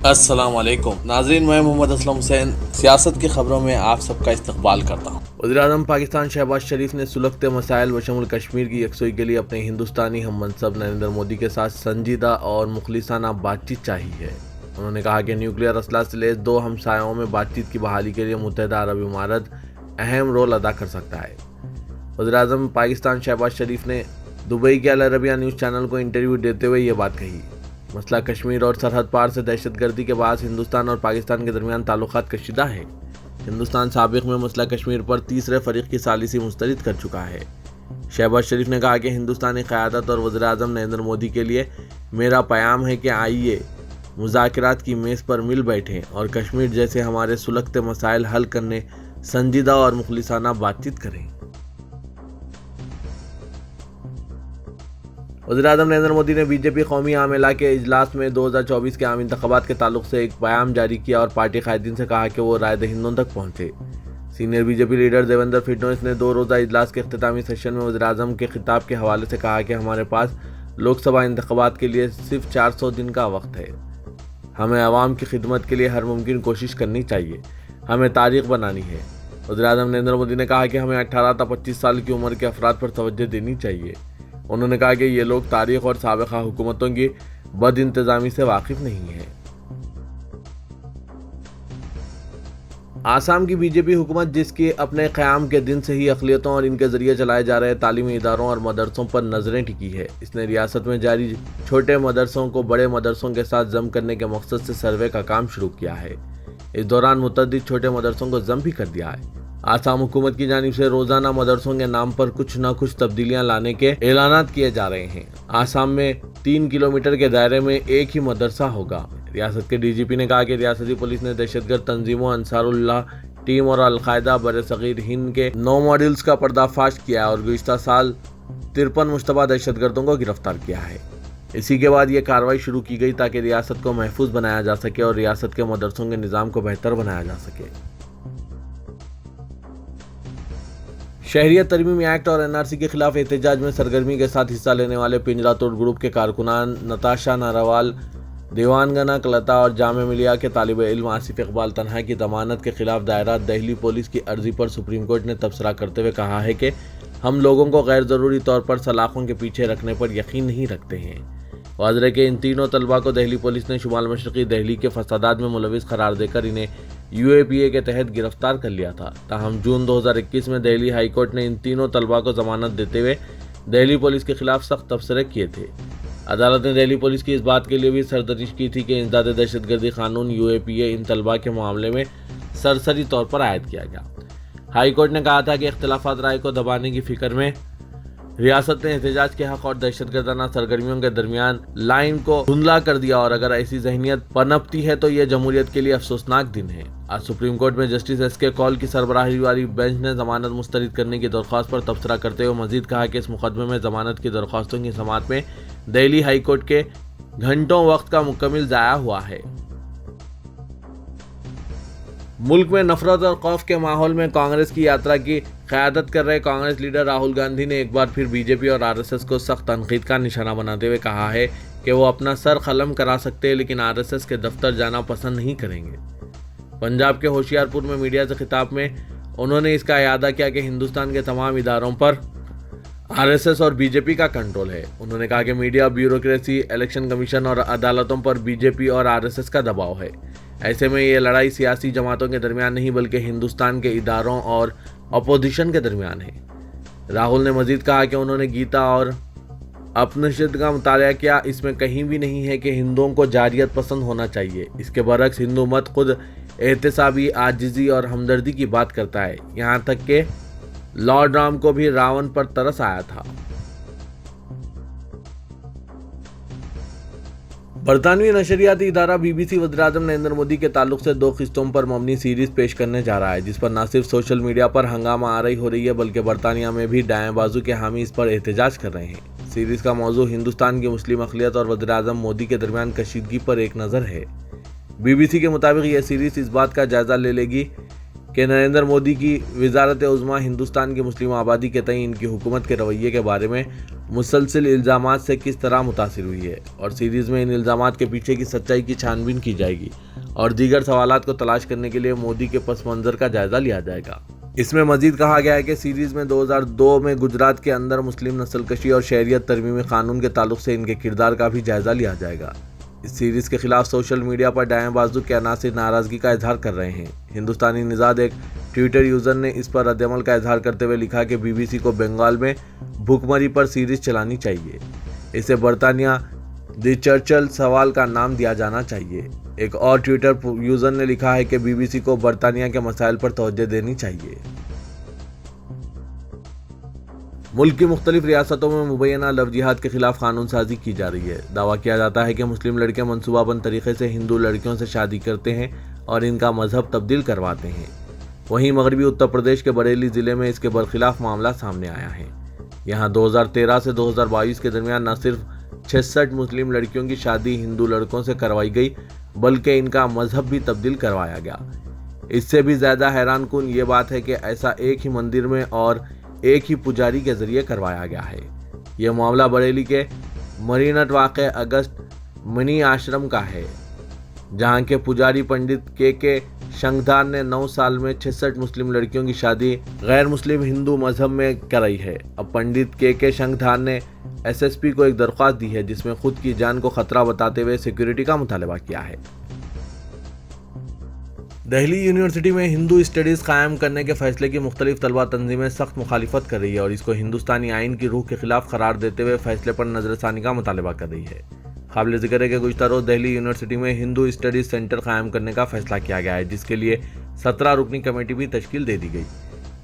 السلام علیکم ناظرین، میں محمد اسلم حسین سیاست کی خبروں میں آپ سب کا استقبال کرتا ہوں۔ وزیراعظم پاکستان شہباز شریف نے سلگتے مسائل بشمول کشمیر کی یکسوئی کے لیے اپنے ہندوستانی ہم منصب نریندر مودی کے ساتھ سنجیدہ اور مخلصانہ بات چیت چاہی ہے۔ انہوں نے کہا کہ نیوکلیئر اسلحہ سے لیس دو ہمسایوں میں بات چیت کی بحالی کے لیے متحدہ عرب امارات اہم رول ادا کر سکتا ہے۔ وزیراعظم پاکستان شہباز شریف نے دبئی کے العربیہ نیوز چینل کو انٹرویو دیتے ہوئے یہ بات کہی۔ مسئلہ کشمیر اور سرحد پار سے دہشت گردی کے باعث ہندوستان اور پاکستان کے درمیان تعلقات کشیدہ ہیں۔ ہندوستان سابق میں مسئلہ کشمیر پر تیسرے فریق کی ثالثی مسترد کر چکا ہے۔ شہباز شریف نے کہا کہ ہندوستانی قیادت اور وزیراعظم نریندر مودی کے لیے میرا پیام ہے کہ آئیے مذاکرات کی میز پر مل بیٹھیں اور کشمیر جیسے ہمارے سلگتے مسائل حل کرنے سنجیدہ اور مخلصانہ بات چیت کریں۔ وزیراعظم نریندر مودی نے بی جے پی قومی عاملہ کے اجلاس میں 2024 کے عام انتخابات کے تعلق سے ایک بیان جاری کیا اور پارٹی قائدین سے کہا کہ وہ رائے دہندوں تک پہنچے۔ Senior B J P leader Devendra Fadnavis نے 2 روزہ اجلاس کے اختتامی سیشن میں وزیراعظم کے خطاب کے حوالے سے کہا کہ ہمارے پاس لوک سبھا انتخابات کے لیے صرف 400 دن کا وقت ہے۔ ہمیں عوام کی خدمت کے لیے ہر ممکن کوشش کرنی چاہیے، ہمیں تاریخ بنانی ہے۔ وزیراعظم نریندر مودی نے کہا کہ ہمیں 18 تا 25 سال کی عمر کے افراد پر توجہ دینی چاہیے۔ انہوں نے کہا کہ یہ لوگ تاریخ اور سابقہ حکومتوں کی بد انتظامی سے واقف نہیں ہیں۔ آسام کی بی جے پی حکومت، جس کی اپنے قیام کے دن سے ہی اقلیتوں اور ان کے ذریعے چلائے جا رہے تعلیمی اداروں اور مدرسوں پر نظریں ٹکی ہے، اس نے ریاست میں جاری چھوٹے مدرسوں کو بڑے مدرسوں کے ساتھ ضم کرنے کے مقصد سے سروے کا کام شروع کیا ہے۔ اس دوران متعدد چھوٹے مدرسوں کو ضم بھی کر دیا ہے۔ آسام حکومت کی جانب سے روزانہ مدرسوں کے نام پر کچھ نہ کچھ تبدیلیاں لانے کے اعلانات کیے جا رہے ہیں۔ آسام میں 3 کلومیٹر کے دائرے میں ایک ہی مدرسہ ہوگا۔ ریاست کے ڈی جی پی نے کہا کہ ریاستی پولیس نے دہشت گرد تنظیموں انصار اللہ ٹیم اور القاعدہ برصغیر ہند کے 9 ماڈیولز کا پردہ فاش کیا ہے اور گزشتہ سال 53 مشتبہ دہشت گردوں کو گرفتار کیا ہے۔ اسی کے بعد یہ کارروائی شروع کی گئی تاکہ ریاست کو محفوظ بنایا جا سکے اور ریاست کے مدرسوں کے نظام کو بہتر بنایا جا سکے۔ شہریت ترمیمی ایکٹ اور این آر سی کے خلاف احتجاج میں سرگرمی کے ساتھ حصہ لینے والے پنجرا توڑ گروپ کے کارکنان نتاشا ناروال، دیوانگنا کلتا اور جامعہ ملیہ کے طالب علم آصف اقبال تنہا کی ضمانت کے خلاف دائرہ دہلی پولیس کی عرضی پر سپریم کورٹ نے تبصرہ کرتے ہوئے کہا ہے کہ ہم لوگوں کو غیر ضروری طور پر سلاخوں کے پیچھے رکھنے پر یقین نہیں رکھتے ہیں۔ واضح ہے کہ ان تینوں طلبہ کو دہلی پولیس نے شمال مشرقی دہلی کے فسادات میں ملوث قرار دے کر انہیں یو اے پی اے کے تحت گرفتار کر لیا تھا۔ تاہم جون 2021 میں دہلی ہائی کورٹ نے ان تینوں طلبہ کو ضمانت دیتے ہوئے دہلی پولیس کے خلاف سخت تبصرے کیے تھے۔ عدالت نے دہلی پولیس کی اس بات کے لیے بھی سرزنش کی تھی کہ انسداد دہشت گردی قانون یو اے پی اے ان طلبہ کے معاملے میں سرسری طور پر عائد کیا گیا۔ ہائی کورٹ نے کہا تھا کہ اختلافات رائے کو دبانے کی فکر میں ریاست نے احتجاج کے حق اور دہشت گردانہ سرگرمیوں کے درمیان لائن کو دھندلا کر دیا اور اگر ایسی ذہنیت پنپتی ہے تو یہ جمہوریت کے لیے افسوسناک دن ہے۔ آج سپریم کورٹ میں جسٹس ایس کے کول کی سربراہی والی بینچ نے ضمانت مسترد کرنے کی درخواست پر تبصرہ کرتے ہوئے مزید کہا کہ اس مقدمے میں ضمانت کی درخواستوں کی سماعت میں دہلی ہائی کورٹ کے گھنٹوں وقت کا مکمل ضائع ہوا ہے۔ ملک میں نفرت اور خوف کے ماحول میں کانگریس کی یاترا کی قیادت کر رہے کانگریس لیڈر راہل گاندھی نے ایک بار پھر بی جے پی اور آر ایس ایس کو سخت تنقید کا نشانہ بناتے ہوئے کہا ہے کہ وہ اپنا سر قلم کرا سکتے ہیں لیکن آر ایس ایس کے دفتر جانا پسند نہیں کریں گے۔ پنجاب کے ہوشیار پور میں میڈیا سے خطاب میں انہوں نے اس کا اعادہ کیا کہ ہندوستان کے تمام اداروں پر آر ایس ایس اور بی جے پی کا کنٹرول ہے۔ انہوں نے کہا کہ میڈیا، بیوروکریسی، الیکشن کمیشن اور عدالتوں پر بی جے پی اور آر ایس ایس کا دباؤ ہے۔ ایسے میں یہ لڑائی سیاسی جماعتوں کے درمیان نہیں بلکہ ہندوستان کے اداروں اور اپوزیشن کے درمیان ہے۔ راہل نے مزید کہا کہ انہوں نے گیتا اور اپنشد کا مطالعہ کیا، اس میں کہیں بھی نہیں ہے کہ ہندوؤں کو جاریت پسند ہونا چاہیے۔ اس کے برعکس ہندو مت خود احتسابی، عاجزی اور ہمدردی کی بات کرتا ہے، یہاں تک کہ لارڈ رام کو بھی راون پر ترس آیا تھا۔ برطانوی نشریاتی ادارہ بی بی سی وزیراعظم نریندر مودی کے تعلق سے 2 قسطوں پر مبنی سیریز پیش کرنے جا رہا ہے، جس پر نہ صرف سوشل میڈیا پر ہنگامہ آرائی ہو رہی ہے بلکہ برطانیہ میں بھی دائیں بازو کے حامی اس پر احتجاج کر رہے ہیں۔ سیریز کا موضوع ہندوستان کی مسلم اقلیت اور وزیراعظم مودی کے درمیان کشیدگی پر ایک نظر ہے۔ بی بی سی کے مطابق یہ سیریز اس بات کا جائزہ لے لے گی کہ نریندر مودی کی وزارت عظمیٰ ہندوستان کی مسلم آبادی کے تئیں ان کی حکومت کے رویے کے بارے میں مسلسل الزامات سے کس طرح متاثر ہوئی ہے، اور سیریز میں ان الزامات کے پیچھے کی سچائی کی چھان بین کی جائے گی اور دیگر سوالات کو تلاش کرنے کے لیے مودی کے پس منظر کا جائزہ لیا جائے گا۔ اس میں مزید کہا گیا ہے کہ سیریز میں 2002 میں گجرات کے اندر مسلم نسل کشی اور شہریت ترمیمی قانون کے تعلق سے ان کے کردار کا بھی جائزہ لیا جائے گا۔ اس سیریز کے خلاف سوشل میڈیا پر دائیں بازو کے عناصر ناراضگی کا اظہار کر رہے ہیں۔ ہندوستانی نژاد ایک ٹویٹر یوزر نے اس پر رد عمل کا اظہار کرتے ہوئے لکھا کہ BBC کو بنگال میں بھوک مری پر سیریز چلانی چاہیے، اسے برطانیہ دی چرچل سوال کا نام دیا جانا چاہیے۔ ایک اور ٹویٹر یوزر نے لکھا ہے کہ BBC کو برطانیہ کے مسائل پر توجہ دینی چاہیے۔ ملک کی مختلف ریاستوں میں مبینہ لو جہاد کے خلاف قانون سازی کی جا رہی ہے۔ دعویٰ کیا جاتا ہے کہ مسلم لڑکے منصوبہ بند طریقے سے ہندو لڑکیوں سے شادی کرتے ہیں اور ان کا مذہب تبدیل کرواتے ہیں۔ وہیں مغربی اتر پردیش کے بریلی ضلع میں اس کے برخلاف معاملہ سامنے آیا ہے۔ یہاں 2013 سے 2022 کے درمیان نہ صرف 66 مسلم لڑکیوں کی شادی ہندو لڑکوں سے کروائی گئی بلکہ ان کا مذہب بھی تبدیل کروایا گیا۔ اس سے بھی زیادہ حیران کن یہ بات ہے کہ ایسا ایک ہی مندر میں اور ایک ہی پجاری کے ذریعے کروایا گیا ہے۔ یہ معاملہ بریلی کے مرینٹ واقع اگست منی آشرم کا ہے، جہاں کے پجاری پنڈت کے شنکھدار نے 9 سال میں 66 مسلم لڑکیوں کی شادی غیر مسلم ہندو مذہب میں کرائی ہے۔ اب پنڈت کے شنکھدار نے SSP کو ایک درخواست دی ہے جس میں خود کی جان کو خطرہ بتاتے ہوئے سیکیورٹی کا مطالبہ کیا ہے۔ دہلی یونیورسٹی میں ہندو اسٹڈیز قائم کرنے کے فیصلے کی مختلف طلبہ تنظیمیں سخت مخالفت کر رہی ہے اور اس کو ہندوستانی آئین کی روح کے خلاف قرار دیتے ہوئے فیصلے پر نظر ثانی کا مطالبہ کر رہی ہے۔ قابل ذکر ہے کہ گزشتہ روز دہلی یونیورسٹی میں ہندو اسٹڈیز سینٹر قائم کرنے کا فیصلہ کیا گیا ہے، جس کے لیے 17 رکنی کمیٹی بھی تشکیل دے دی گئی۔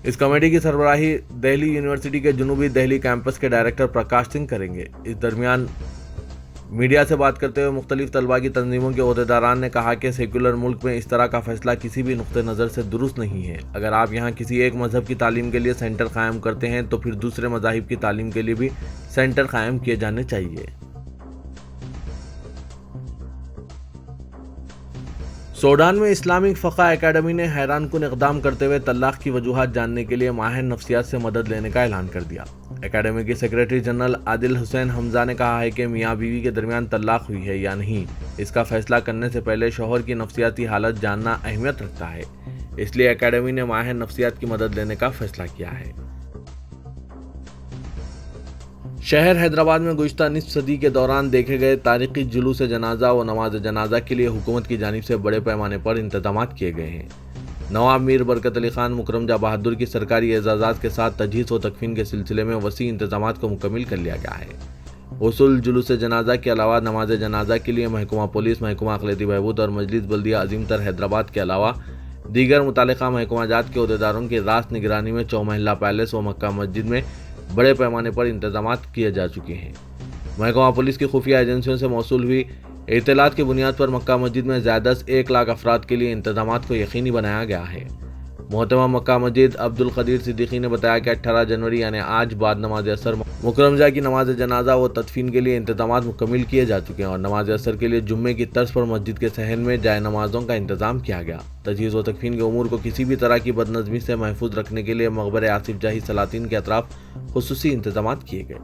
اس کمیٹی کی سربراہی دہلی یونیورسٹی کے جنوبی دہلی کیمپس کے ڈائریکٹر پرکاش سنگھ کریں گے۔ اس درمیان میڈیا سے بات کرتے ہوئے مختلف طلباء کی تنظیموں کے عہدیداران نے کہا کہ سیکولر ملک میں اس طرح کا فیصلہ کسی بھی نقطہ نظر سے درست نہیں ہے۔ اگر آپ یہاں کسی ایک مذہب کی تعلیم کے لیے سینٹر قائم کرتے ہیں تو پھر دوسرے مذاہب کی تعلیم کے لیے بھی سینٹر قائم کیے جانے چاہیے۔ سوڈان میں اسلامک فقہ اکیڈمی نے حیران کن اقدام کرتے ہوئے طلاق کی وجوہات جاننے کے لیے ماہر نفسیات سے مدد لینے کا اعلان کر دیا۔ اکیڈمی کے سیکریٹری جنرل عادل حسین حمزہ نے کہا ہے کہ میاں بیوی کے درمیان طلاق ہوئی ہے یا نہیں، اس کا فیصلہ کرنے سے پہلے شوہر کی نفسیاتی حالت جاننا اہمیت رکھتا ہے، اس لیے اکیڈمی نے ماہر نفسیات کی مدد لینے کا فیصلہ کیا ہے۔ شہر حیدرآباد میں گزشتہ نصف صدی کے دوران دیکھے گئے تاریخی جلوس جنازہ و نماز جنازہ کے لیے حکومت کی جانب سے بڑے پیمانے پر انتظامات کیے گئے ہیں۔ نواب میر برکت علی خان مکرم جاں بہادر کی سرکاری اعزازات کے ساتھ تجہیز و تکفین کے سلسلے میں وسیع انتظامات کو مکمل کر لیا گیا ہے۔ حصول جلوس جنازہ کے علاوہ نماز جنازہ کے لیے محکمہ پولیس، محکمہ اقلیتی بہبود اور مجلس بلدیہ عظیم تر حیدرآباد کے علاوہ دیگر متعلقہ محکمہ جات کے عہدیداروں کی راست نگرانی میں 4 محلہ پیلس و مکہ مسجد میں بڑے پیمانے پر انتظامات کیے جا چکے ہیں۔ محکمہ پولیس کی خفیہ ایجنسیوں سے موصول ہوئی اطلاعات کی بنیاد پر مکہ مسجد میں زائدہ از 1 لاکھ افراد کے لیے انتظامات کو یقینی بنایا گیا ہے۔ محترمہ مکہ مسجد عبد القدیر صدیقی نے بتایا کہ 18 جنوری یعنی آج بعد نماز عصر مکرم جاں کی نماز جنازہ و تدفین کے لیے انتظامات مکمل کیے جا چکے ہیں اور نماز عصر کے لیے جمعے کی طرز پر مسجد کے صحن میں جائے نمازوں کا انتظام کیا گیا۔ تجہیز و تکفین کے امور کو کسی بھی طرح کی بدنظمی سے محفوظ رکھنے کے لیے مقبرہ آصف جاہی سلاطین کے اطراف خصوصی انتظامات کیے گئے۔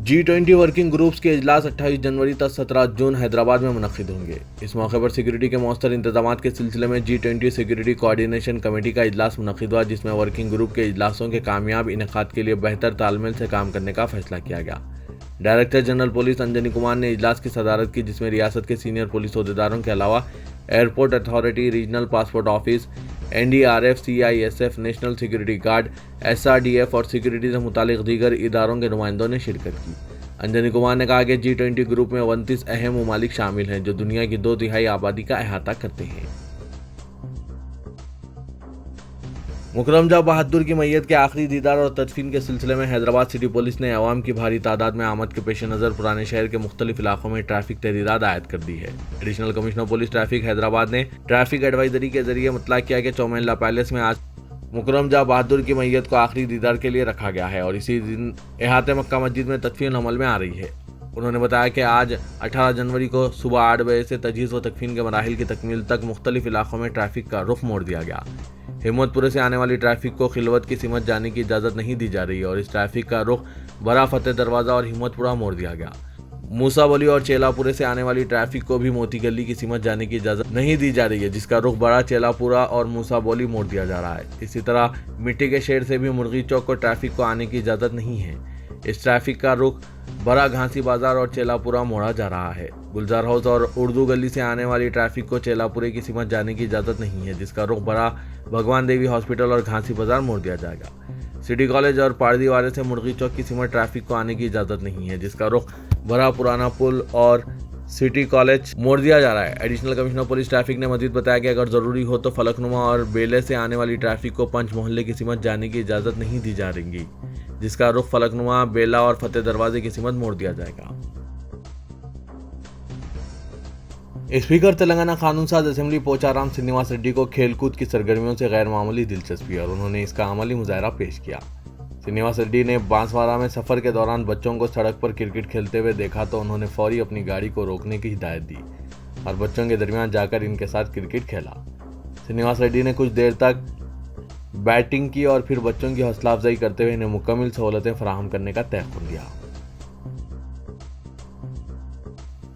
G20 ورکنگ گروپس کے اجلاس 28 جنوری تا 17 جون حیدرآباد میں منعقد ہوں گے۔ اس موقع پر سیکیورٹی کے مؤثر انتظامات کے سلسلے میں G20 سیکیورٹی کوآرڈینیشن کمیٹی کا اجلاس منعقد ہوا، جس میں ورکنگ گروپ کے اجلاسوں کے کامیاب انعقاد کے لیے بہتر تال میل سے کام کرنے کا فیصلہ کیا گیا۔ Director general police Anjani Kumar نے اجلاس کی صدارت کی، جس میں ریاست کے سینئر پولیس عہدیداروں کے علاوہ airport authority, regional passport office, NDRF، CISF، national security guard, SRDF اور سیکیورٹی سے متعلق دیگر اداروں کے نمائندوں نے شرکت کی۔ انجنی کمار نے کہا کہ G20 گروپ میں 29 اہم ممالک شامل ہیں جو دنیا کی 2/3 آبادی کا احاطہ کرتے ہیں۔ مکرم جاں بہادر کی میت کے آخری دیدار اور تدفین کے سلسلے میں حیدرآباد سٹی پولیس نے عوام کی بھاری تعداد میں آمد کے پیش نظر پرانے شہر کے مختلف علاقوں میں ٹریفک تحریرات عائد کر دی ہے۔ Additional commissioner police traffic Hyderabad نے ٹریفک ایڈوائزری کے ذریعے مطلع کیا کہ 4 محلہ پیلس میں آج مکرم جاں بہادر کی میت کو آخری دیدار کے لیے رکھا گیا ہے اور اسی دن احاطے مکہ مسجد میں تدفین عمل میں آ رہی ہے۔ انہوں نے بتایا کہ آج 18 جنوری کو صبح 8 بجے سے تجہیز و تکفین کے مراحل کی تکمیل تک مختلف علاقوں میں ٹریفک کا رخ موڑ دیا گیا۔ ہمت پورے سے آنے والی ٹریفک کو خلوت کی سمت جانے کی اجازت نہیں دی جا رہی ہے اور اس ٹریفک کا رخ برا فتح دروازہ اور ہمت پورہ موڑ دیا گیا۔ موسا بولی اور چیلا پورے سے آنے والی ٹریفک کو بھی موتی گلی کی سمت جانے کی اجازت نہیں دی جا رہی ہے، جس کا رخ بڑا چیلا پورہ اور موسا بولی موڑ دیا جا رہا ہے۔ اسی طرح مٹی کے شہر سے بھی مرغی چوک کو ٹریفک کو آنے کی اجازت نہیں ہے۔ اس ٹریفک کا رخ برا گھانسی بازار اور چیلا پورہ موڑا جا رہا ہے۔ گلزار ہاؤس اور اردو گلی سے آنے والی ٹریفک کو چیلا پورے کی سمت جانے کی اجازت نہیں ہے، جس کا رخ برا بھگوان دیوی ہاسپٹل اور گھانسی بازار موڑ دیا جائے گا۔ سٹی کالج اور پاردی والے سے مرغی چوک کی سمت ٹریفک کو آنے کی اجازت نہیں ہے، جس کا رخ برا پرانا پل اور سٹی کالج موڑ دیا جا رہا ہے۔ ایڈیشنل کمشنر پولیس ٹریفک نے مزید بتایا کہ اگر ضروری ہو تو فلک نما اور بیلے سے آنے والی ٹریفک کو پنچ محلے کی سمت جانے کی اجازت نہیں دی جا رہی گی، جس کا رخ فلک نما، بیلا اور فتح دروازے کی سمت موڑ دیا جائے گا۔ اسپیکر تلنگانہ قانون ساز اسمبلی پوچارام سرینواس ریڈی کو کھیل کود کی سرگرمیوں سے غیر معمولی دلچسپی اور انہوں نے اس کا عملی مظاہرہ پیش کیا۔ سرینواس ریڈی نے بانسوارہ میں سفر کے دوران بچوں کو سڑک پر کرکٹ کھیلتے ہوئے دیکھا تو انہوں نے فوری اپنی گاڑی کو روکنے کی ہدایت دی اور بچوں کے درمیان جا کر ان کے ساتھ کرکٹ کھیلا۔ سرینواس ریڈی نے کچھ دیر تک بیٹنگ کی اور پھر بچوں کی حوصلہ افزائی کرتے ہوئے انہیں مکمل سہولتیں فراہم کرنے کا تیقن دیا۔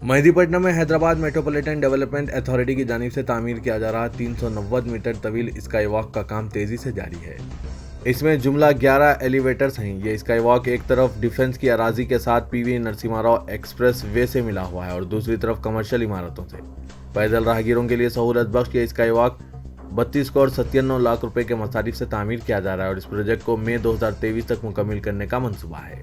مہدی پٹنم میں حیدرآباد میٹروپولیٹن ڈیولپمنٹ اتھارٹی کی جانب سے تعمیر کیا جا رہا 390 میٹر طویل اسکائی واک کا کام تیزی سے جاری ہے۔ اس میں جملہ 11 ایلیویٹرز ہیں۔ یہ اسکائی واک ایک طرف ڈیفنس کی اراضی کے ساتھ پی وی نرسمہا راؤ ایکسپریس وے سے ملا ہوا ہے اور دوسری طرف کمرشل عمارتوں سے۔ پیدل راہگیروں کے لیے سہولت بخش یہ اسکائی واک 32 کروڑ 97 لاکھ روپے کے مصارف سے تعمیر کیا جا رہا ہے اور اس پروجیکٹ کو مئی 2023 تک مکمل کرنے کا منصوبہ ہے۔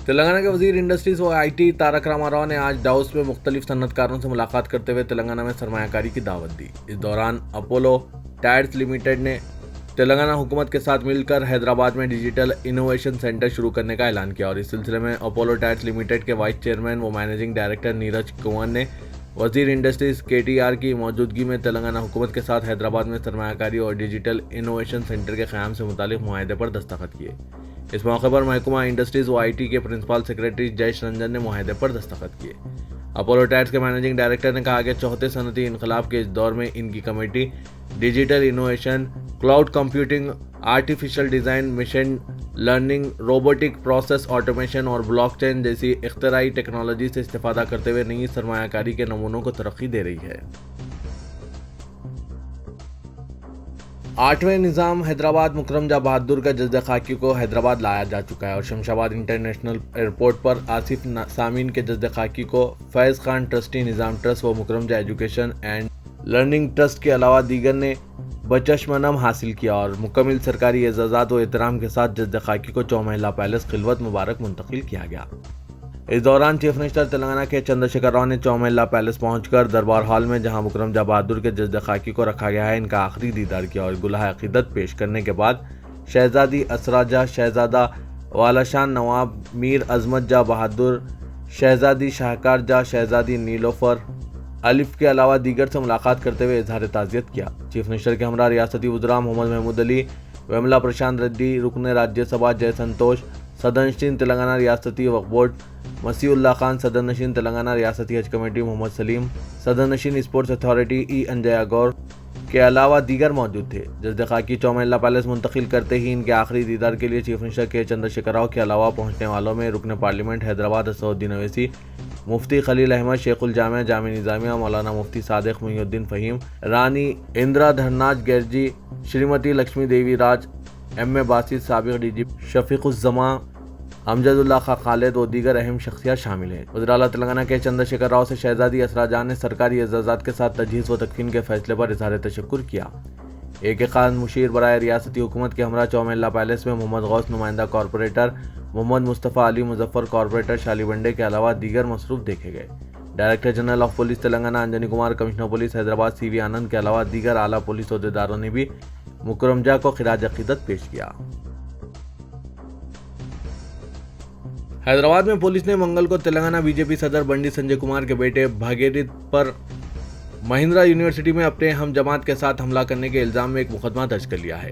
تلنگانہ کے وزیر انڈسٹریز و آئی ٹی تارک راما راؤ نے آج ڈاؤس میں مختلف صنعت کاروں سے ملاقات کرتے ہوئے تلنگانہ میں سرمایہ کاری کی دعوت دی۔ اس دوران اپولو ٹائرز لمیٹڈ نے تلنگانہ حکومت کے ساتھ مل کر حیدرآباد میں ڈیجیٹل انوویشن سینٹر شروع کرنے کا اعلان کیا اور اس سلسلے میں اپولو ٹائرز لمیٹڈ کے وائس چیئرمین و مینیجنگ ڈائریکٹر نیرج کنور نے وزیر انڈسٹریز کے ٹی آر کی موجودگی میں تلنگانہ حکومت کے ساتھ حیدرآباد میں سرمایہ کاری اور ڈیجیٹل انوویشن سینٹر کے قیام سے متعلق معاہدے پر دستخط کیے۔ اس موقع پر محکمہ انڈسٹریز و آئی ٹی کے پرنسپل سیکرٹری جیش رنجن نے معاہدے پر دستخط کیے۔ اپولو ٹائرز کے مینیجنگ ڈائریکٹر نے کہا کہ چوتھے صنعتی انقلاب کے اس دور میں ان کی committee digital innovation, cloud computing, artificial design, machine learning, robotic process automation اور بلاک چین جیسی اختراعی ٹیکنالوجی سے استفادہ کرتے ہوئے نئی سرمایہ کاری کے نمونوں کو ترقی دے رہی ہے۔ 8ویں نظام حیدرآباد مکرم جاں بہادر کا جسد خاکی کو حیدرآباد لایا جا چکا ہے اور شمشاباد انٹرنیشنل ایئرپورٹ پر آصف سامین کے جسد خاکی کو فیض خان ٹرسٹی نظام ٹرسٹ و مکرم جاں ایجوکیشن اینڈ لرننگ ٹرسٹ کے علاوہ دیگر نے بچشمنم حاصل کیا اور مکمل سرکاری اعزازات و احترام کے ساتھ جسد خاکی کو چومحلہ پیلس خلوت مبارک منتقل کیا گیا۔ اس دوران چیف منسٹر تلنگانہ کے چندر شیکھر راؤ نے چومحلہ پیلس پہنچ کر دربار ہال میں جہاں مکرم جاں بہادر کے جسد خاکی کو رکھا گیا ہے ان کا آخری دیدار کیا اور گلہائے عقیدت پیش کرنے کے بعد شہزادی اسرا جاں، شہزادہ والا شان نواب میر عظمت جاں بہادر، شہزادی شاہکار جاں، شہزادی نیلوفر الف کے علاوہ دیگر سے ملاقات کرتے ہوئے اظہار تعزیت کیا۔ چیف منسٹر کے ہمراہ ریاستی وزراء محمد محمود علی، ویملا پرشانت ریڈی، رکن راجیہ سبھا جے سنتوش، صدر نشین تلنگانہ ریاستی وقف بورڈ مسیح اللہ خان، صدر نشین تلنگانہ ریاستی حج کمیٹی محمد سلیم، صدر نشین اسپورٹس اتھارٹی ای انجیا گور کے علاوہ دیگر موجود تھے۔ جسد خاکی چومحلہ پیلس منتقل کرتے ہی ان کے آخری دیدار کے لیے چیف منسٹر کے چندر شیکھر راؤ کے علاوہ پہنچنے والوں میں رکن پارلیمنٹ حیدرآباد اسد الدین اویسی، مفتی خلیل احمد، شیخ الجامع جامع نظامیہ مولانا مفتی صادق محی الدین فہیم، رانی اندرا دھرناج گیرجی، شریمتی لکشمی دیوی راج، ایم اے باسط، سابق ڈی جی شفیق الزماں، امجد اللہ خان خالد و دیگر اہم شخصیات شامل ہیں۔ وزیر اعلیٰ تلنگانہ کے چندر شیکھر راؤ سے شہزادی اسرا جان نے سرکاری اعزازات کے ساتھ تجہیز و تکفین کے فیصلے پر اظہار تشکر کیا۔ ایک خاص مشیر برائے ریاستی حکومت کے ہمراہ چومحلہ پیلس میں محمد غوث نمائندہ کارپوریٹر، محمد مصطفیٰ علی مظفر کارپوریٹر شالی بنڈے کے علاوہ دیگر مصروف دیکھے گئے۔ Director general of police Telangana Anjani Kumar, commissioner police Hyderabad C V Anand کے علاوہ دیگر اعلیٰ پولیس عہدیداروں نے بھی مکرم جاں کو خراج عقیدت پیش کیا۔ حیدرآباد میں پولیس نے منگل کو تلنگانہ بی جے پی صدر بنڈی سنجے کمار کے بیٹے بھاگیرتھ پر مہندرا یونیورسٹی میں اپنے ہم جماعت کے ساتھ حملہ کرنے کے الزام میں ایک مقدمہ درج کر لیا ہے۔